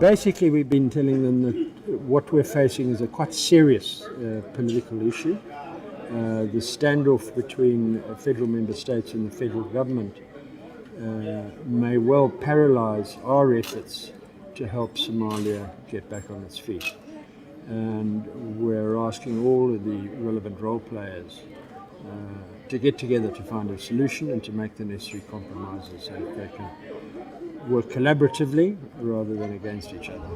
Basically, we've been telling them that what we're facing is a quite serious political issue. The standoff between federal member states and the federal government may well paralyze our efforts to help Somalia get back on its feet. And we're asking all of the relevant role players to get together to find a solution and to make the necessary compromises so that they can work collaboratively rather than against each other.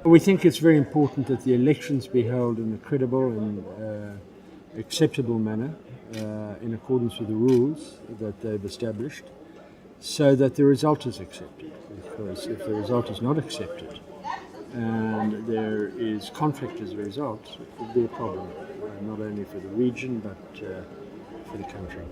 We think it's very important that the elections be held in a credible and acceptable manner in accordance with the rules that they've established, so that the result is accepted. Because if the result is not accepted and there is conflict as a result, it will be a problem, not only for the region but for the country.